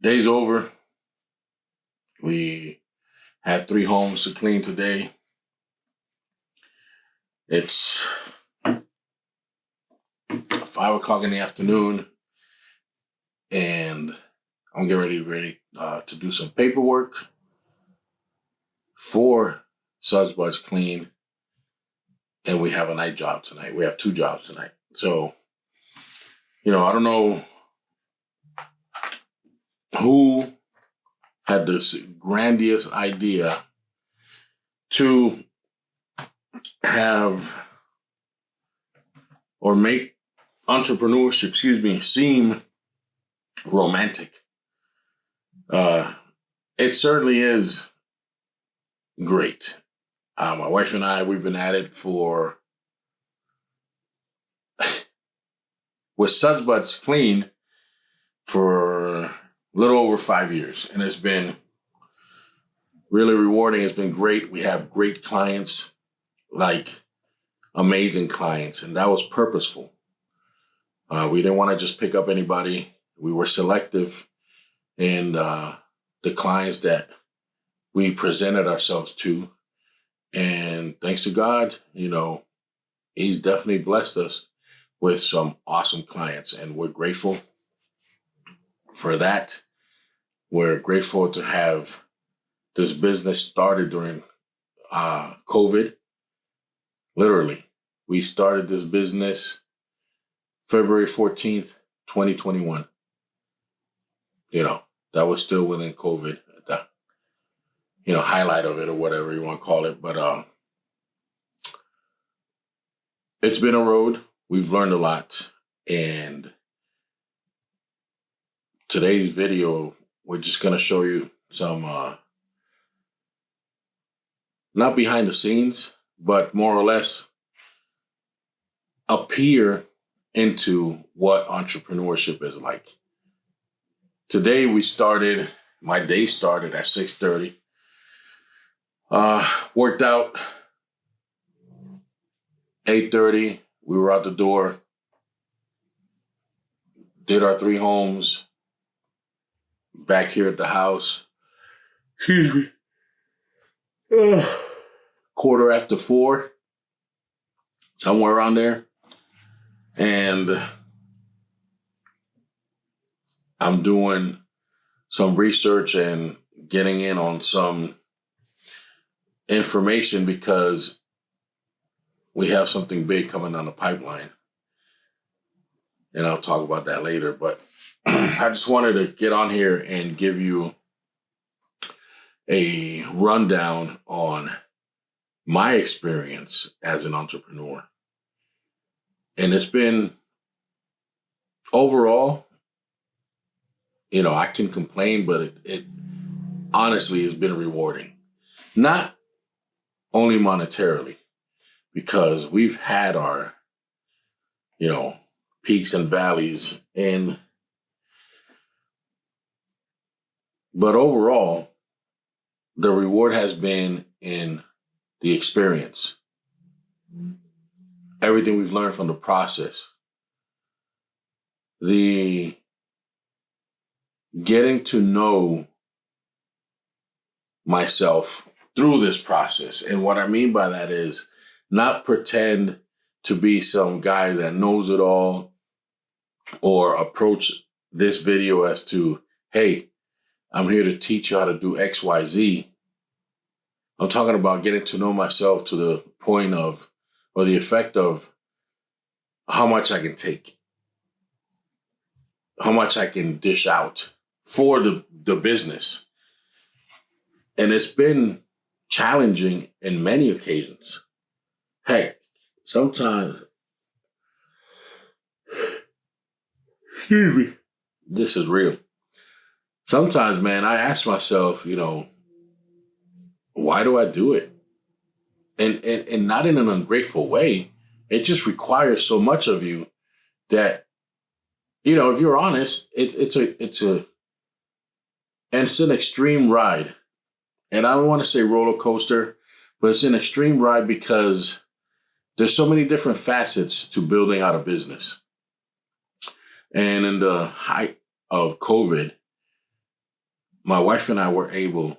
Day's over. We had 3 homes to clean today. It's 5 o'clock in the afternoon, and I'm getting ready to do some paperwork for SudsBuds Clean, and we have a night job tonight. We have 2 jobs tonight. So, I don't know who had this grandiose idea to have or make entrepreneurship, seem romantic. It certainly is great. My wife and I, we've been at it with SudsBuds Clean for a little over 5 years. And it's been really rewarding. It's been great. We have great clients, like amazing clients. And that was purposeful. We didn't want to just pick up anybody. We were selective in the clients that we presented ourselves to. And thanks to God, He's definitely blessed us with some awesome clients. And we're grateful for that. We're grateful to have this business started during COVID. Literally, we started this business February 14th, 2021. That was still within COVID, the highlight of it or whatever you want to call it. But it's been a road. We've learned a lot. And today's video, we're just going to show you some, not behind the scenes, but more or less a peer into what entrepreneurship is like. Today my day started at 6:30. Worked out 8:30. We were out the door. Did our 3 homes. Back here at the house. Excuse me. 4:15. Somewhere around there. And I'm doing some research and getting in on some information because we have something big coming down the pipeline. And I'll talk about that later. But I just wanted to get on here and give you a rundown on my experience as an entrepreneur. And it's been overall, I can complain, but it honestly has been rewarding. Not only monetarily, because we've had our, peaks and valleys, but overall, the reward has been in the experience. Everything we've learned from the process. The getting to know myself through this process. And what I mean by that is not pretend to be some guy that knows it all or approach this video as to, hey, I'm here to teach you how to do X, Y, Z. I'm talking about getting to know myself to the point of, or the effect of how much I can take, how much I can dish out for the business. And it's been challenging in many occasions. Heck, sometimes, excuse me, this is real. Sometimes, man, I ask myself, why do I do it? And not in an ungrateful way. It just requires so much of you that, if you're honest, it's an extreme ride. And I don't want to say roller coaster, but it's an extreme ride because there's so many different facets to building out a business. And in the height of COVID, my wife and I were able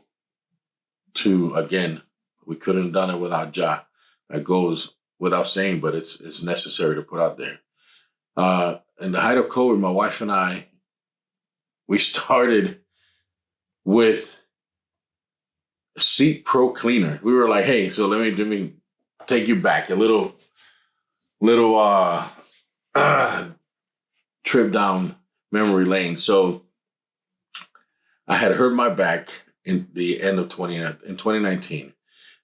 to, again, we couldn't have done it without Ja. That goes without saying, but it's necessary to put out there. In the height of COVID, my wife and I, we started with Seat Pro Cleaner. We were like, hey, so let me take you back a little trip down memory lane. So I had hurt my back in the end of 2019.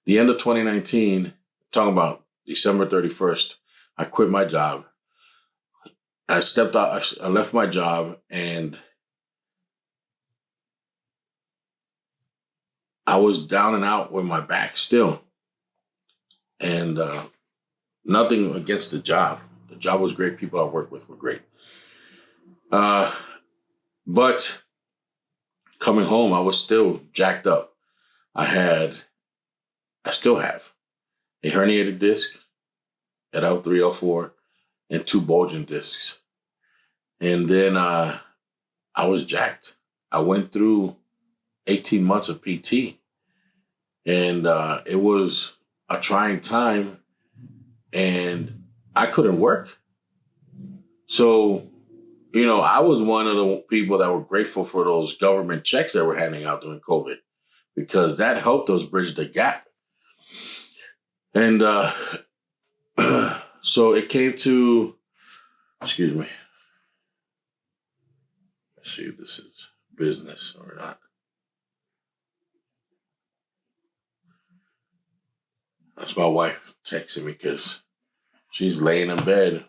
The end of 2019, talking about December 31st, I quit my job. I stepped out, I left my job, and I was down and out with my back still. And nothing against the job. The job was great. People I worked with were great. But coming home, I was still jacked up. I still have a herniated disc at L3, L4, and 2 bulging discs. And then I was jacked. I went through 18 months of PT, and it was a trying time, and I couldn't work. So, I was one of the people that were grateful for those government checks that were handing out during COVID, because that helped us bridge the gap. And so it came to, excuse me. Let's see if this is business or not. That's my wife texting me because she's laying in bed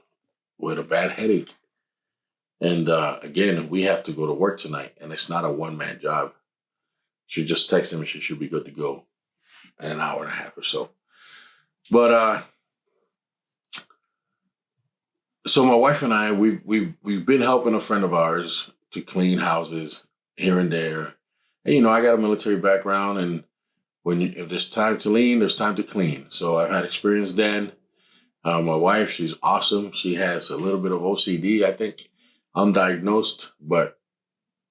with a bad headache. And again, we have to go to work tonight, and it's not a one-man job. She just texted me she should be good to go in an hour and a half or so. But so my wife and I, we've been helping a friend of ours to clean houses here and there. And I got a military background, and if there's time to lean, there's time to clean. So I've had experience then. My wife, she's awesome. She has a little bit of OCD, I think, undiagnosed, but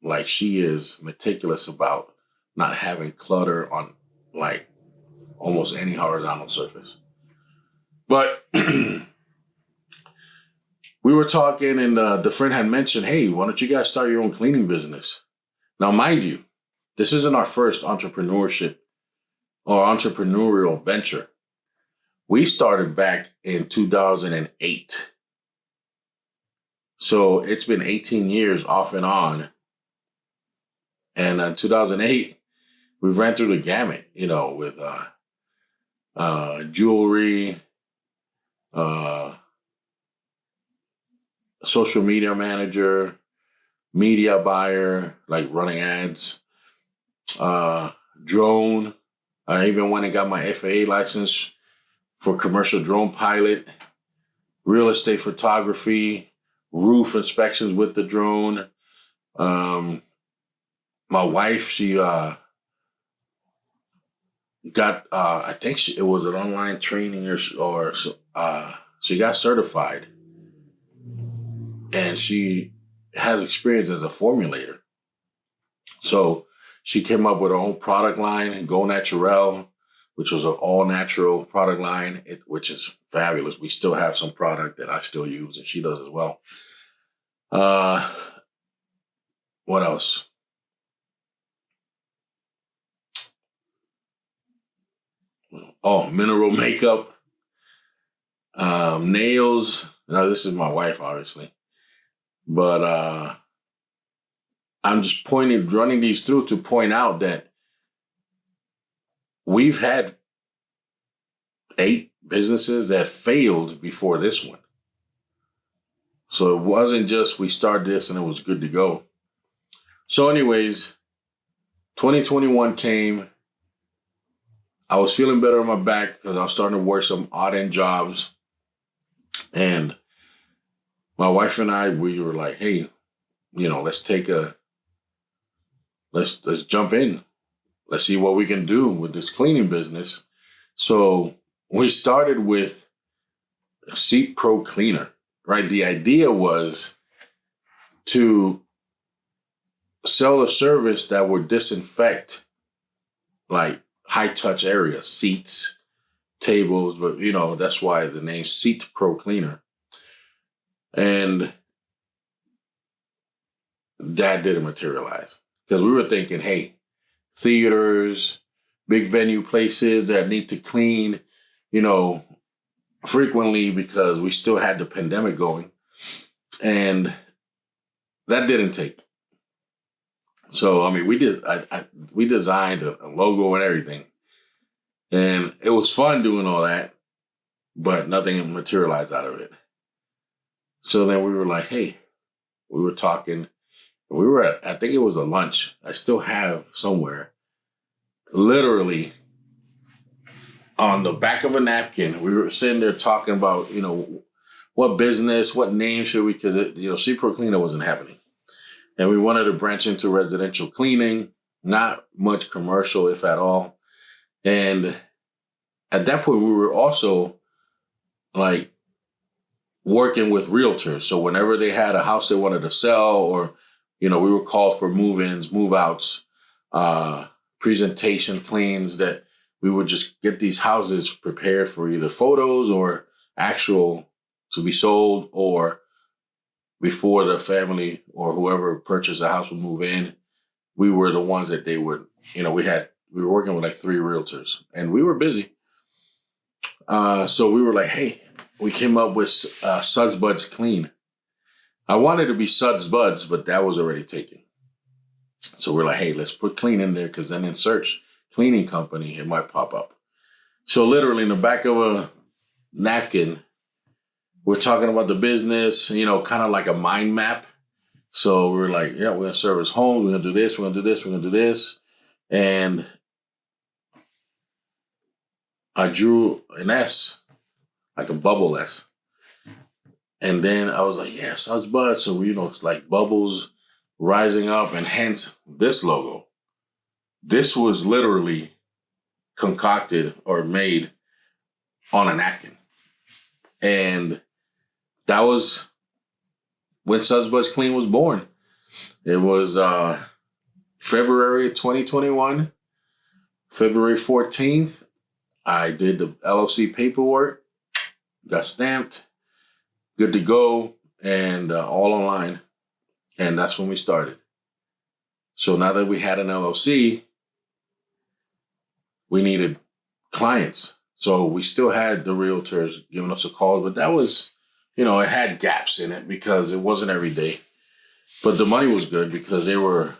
like she is meticulous about not having clutter on like almost any horizontal surface. But we were talking, and the friend had mentioned, hey, why don't you guys start your own cleaning business? Now, mind you, this isn't our first entrepreneurship or entrepreneurial venture. We started back in 2008. So it's been 18 years off and on. And in 2008, we ran through the gamut, with jewelry, social media manager, media buyer, like running ads, drone. I even went and got my FAA license for commercial drone pilot, real estate photography, roof inspections with the drone. My wife, she got, I think it was an online training or she got certified. And she has experience as a formulator. So she came up with her own product line, Go Naturel, which was an all-natural product line, which is fabulous. We still have some product that I still use, and she does as well. What else? Oh, mineral makeup, nails. Now, this is my wife, obviously. But I'm just running these through to point out that we've had 8 businesses that failed before this one. So it wasn't just we started this and it was good to go. So anyways, 2021 came. I was feeling better on my back because I was starting to work some odd-end jobs. And my wife and I, we were like, hey, let's jump in. Let's see what we can do with this cleaning business. So we started with Seat Pro Cleaner, right? The idea was to sell a service that would disinfect like high touch areas, seats, tables, but that's why the name Seat Pro Cleaner. And that didn't materialize because we were thinking, hey, theaters, big venue places that need to clean, frequently because we still had the pandemic going. And that didn't take. So, we designed a logo and everything. And it was fun doing all that, but nothing materialized out of it. So then we were like, hey, we were talking. We were at, I think it was a lunch. I still have somewhere. Literally on the back of a napkin, we were sitting there talking about, what business, what name should we, because, Seat Pro Cleaner wasn't happening. And we wanted to branch into residential cleaning, not much commercial, if at all. And at that point, we were also like working with realtors. So whenever they had a house they wanted to sell, or, we were called for move-ins, move-outs, presentation cleans, that we would just get these houses prepared for either photos or actual to be sold, or before the family or whoever purchased the house would move in, we were the ones that they would, we were working with like 3 realtors and we were busy. So we were like, hey, we came up with SudsBuds Clean. I wanted to be SudsBuds, but that was already taken. So we're like, hey, let's put clean in there, because then in search cleaning company, it might pop up. So literally in the back of a napkin, we're talking about the business, kind of like a mind map. So we're like, yeah, we're going to service homes. We're going to do this. We're going to do this. We're going to do this. And I drew an S, like a bubble S. And then I was like, yeah, SudsBuds. So, it's like bubbles rising up, and hence this logo. This was literally concocted or made on a napkin. And that was when SudsBuds Clean was born. It was February 2021, February 14th. I did the LLC paperwork, got stamped, good to go, and all online. And that's when we started. So now that we had an LLC, we needed clients. So we still had the realtors giving us a call, but that was, it had gaps in it because it wasn't every day. But the money was good because they were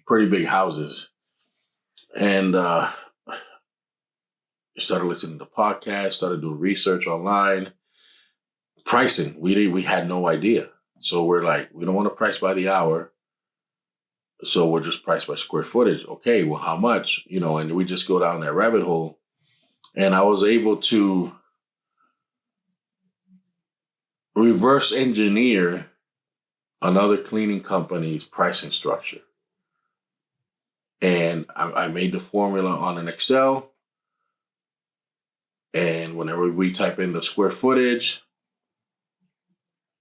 pretty big houses. And started listening to podcasts, started doing research online. Pricing, we had no idea. So we're like, we don't want to price by the hour. So we're just priced by square footage. Okay, well, how much? And we just go down that rabbit hole. And I was able to reverse engineer another cleaning company's pricing structure. And I made the formula on an Excel. And whenever we type in the square footage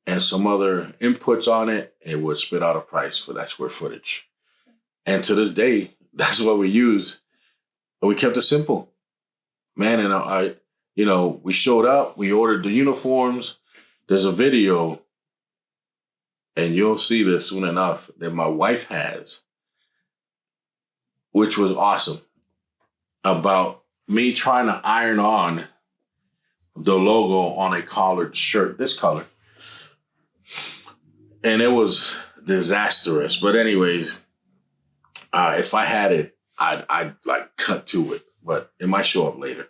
and some other inputs on it, it would spit out a price for that square footage. And to this day, that's what we use. And we kept it simple. Man, and we showed up, we ordered the uniforms. There's a video, and you'll see this soon enough, that my wife has, which was awesome, about me trying to iron on the logo on a collared shirt, this color. And it was disastrous. But anyways, if I had it, I'd like cut to it, but it might show up later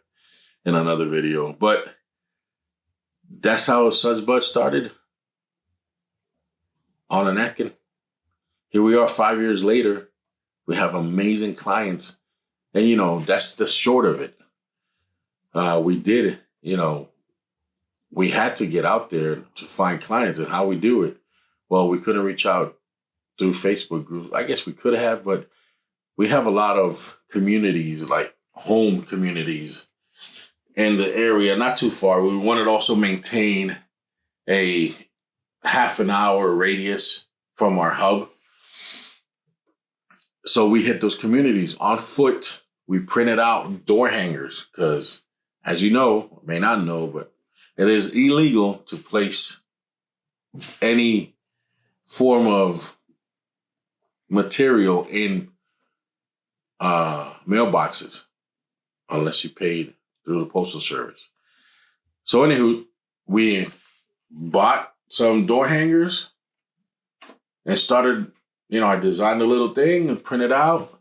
in another video. But that's how SudsBuds started, on a napkin. Here we are 5 years later. We have amazing clients. And, that's the short of it. We did, we had to get out there to find clients. And how we do it, well, we couldn't reach out through Facebook groups. I guess we could have, but we have a lot of communities, like home communities in the area, not too far. We wanted to also maintain a half an hour radius from our hub. So we hit those communities on foot. We printed out door hangers because, as you know, may not know, but it is illegal to place any form of material in mailboxes unless you paid through the postal service. So anywho, we bought some door hangers and started, I designed a little thing and printed out.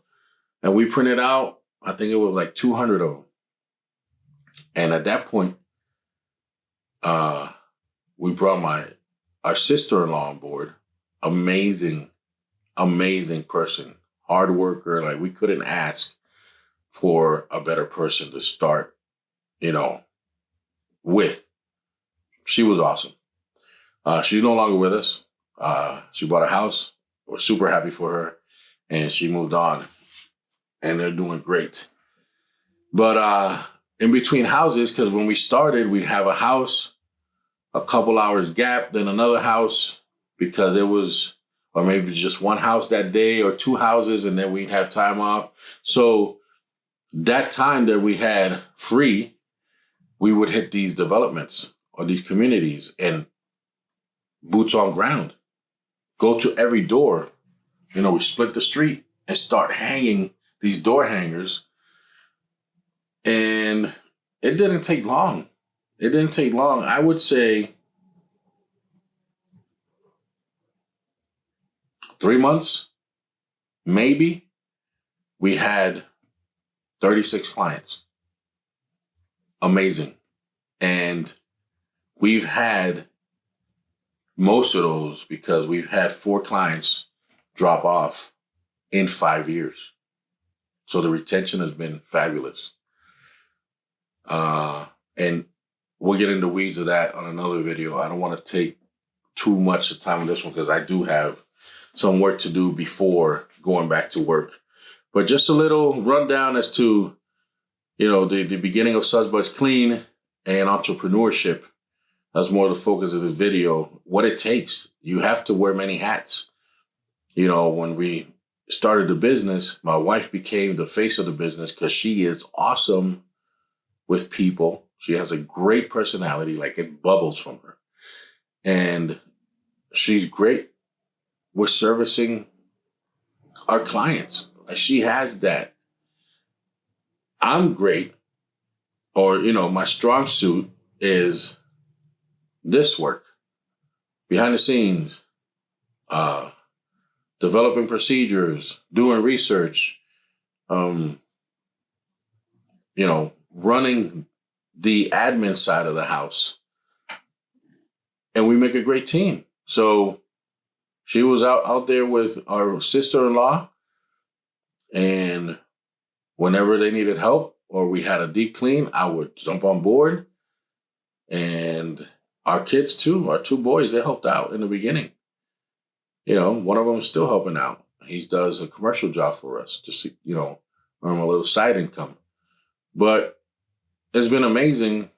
And we printed out, I think it was like 200 of them. And at that point, we brought our sister-in-law on board. Amazing person. Hard worker. Like, we couldn't ask for a better person to start, with. She was awesome. She's no longer with us. She bought a house. We're super happy for her. And she moved on. And they're doing great. But in between houses, because when we started, we'd have a house, a couple hours gap, then another house, because it was, or maybe just one house that day or two houses, and then we'd have time off. So that time that we had free, we would hit these developments or these communities and boots on ground. Go to every door. We split the street and start hanging these door hangers. And it didn't take long. I would say 3 months, maybe, we had 36 clients. Amazing. And we've had most of those because we've had 4 clients drop off in 5 years. So the retention has been fabulous. And we'll get into the weeds of that on another video. I don't want to take too much time on this one because I do have some work to do before going back to work. But just a little rundown as to, the beginning of SudsBuds Clean and entrepreneurship. That's more the focus of the video. What it takes. You have to wear many hats. When we started the business, my wife became the face of the business because she is awesome with people. She has a great personality, like it bubbles from her. And she's great with servicing our clients. She has that. I'm great, or, my strong suit is this work. Behind the scenes, developing procedures, doing research, running the admin side of the house. And we make a great team. So she was out there with our sister-in-law, and whenever they needed help or we had a deep clean, I would jump on board. And our kids too, our 2 boys, they helped out in the beginning. One of them is still helping out. He does a commercial job for us, just, earn a little side income. But it's been amazing,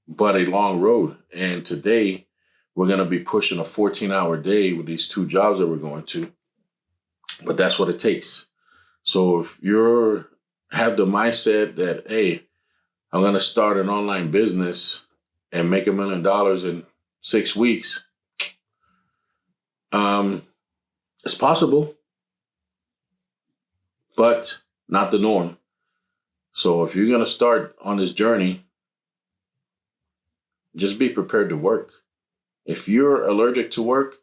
but a long road. And today we're going to be pushing a 14-hour day with these 2 jobs that we're going to. But that's what it takes. So if you have the mindset that, hey, I'm going to start an online business and make $1 million in 6 weeks, it's possible, but not the norm. So if you're going to start on this journey, just be prepared to work. If you're allergic to work,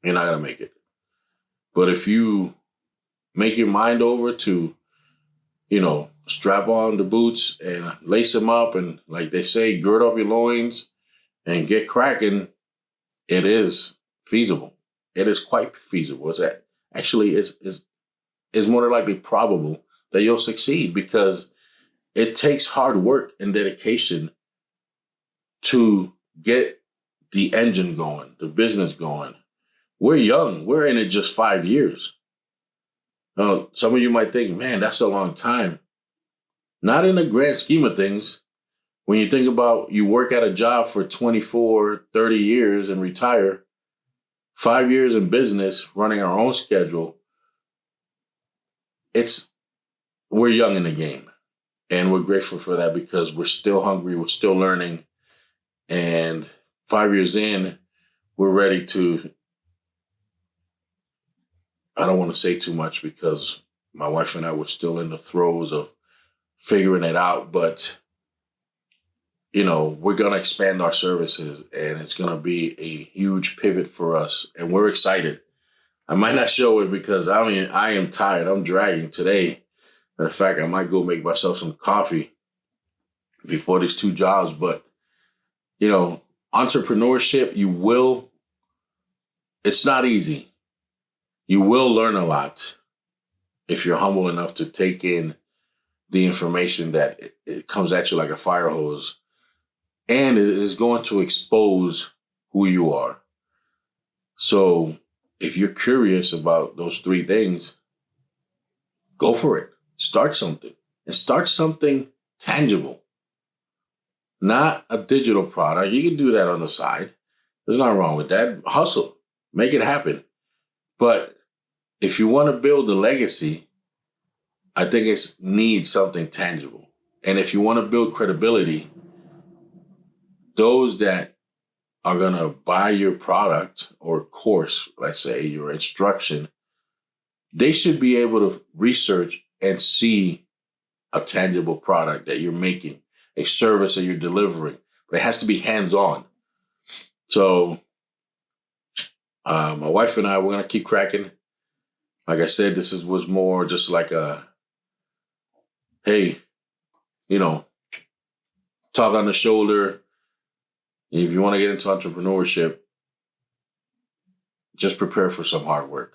you're not going to make it. But if you make your mind over to, strap on the boots and lace them up and, like they say, gird up your loins and get cracking, it is feasible. It is quite feasible. It's more than likely probable that you'll succeed because it takes hard work and dedication to get the engine going, the business going. We're young. We're in it just 5 years. Now, some of you might think, man, that's a long time. Not in the grand scheme of things. When you think about you work at a job for 24, 30 years and retire, 5 years in business, running our own schedule, we're young in the game, and we're grateful for that because we're still hungry, we're still learning, and 5 years in, we're ready to. I don't want to say too much because my wife and I were still in the throes of figuring it out, but we're going to expand our services and it's going to be a huge pivot for us. And we're excited. I might not show it because I am tired. I'm dragging today. Matter of fact, I might go make myself some coffee before these 2 jobs. But, entrepreneurship, it's not easy. You will learn a lot if you're humble enough to take in the information that it comes at you like a fire hose. And it is going to expose who you are. So if you're curious about those 3 things, go for it. Start something. And start something tangible. Not a digital product. You can do that on the side. There's nothing wrong with that. Hustle. Make it happen. But if you want to build a legacy, I think it needs something tangible. And if you want to build credibility, those that are going to buy your product or course, let's say your instruction, they should be able to research and see a tangible product that you're making, a service that you're delivering. But it has to be hands-on. So my wife and I, we're going to keep cracking. Like I said, was more just like hey, talk on the shoulder. If you want to get into entrepreneurship, just prepare for some hard work.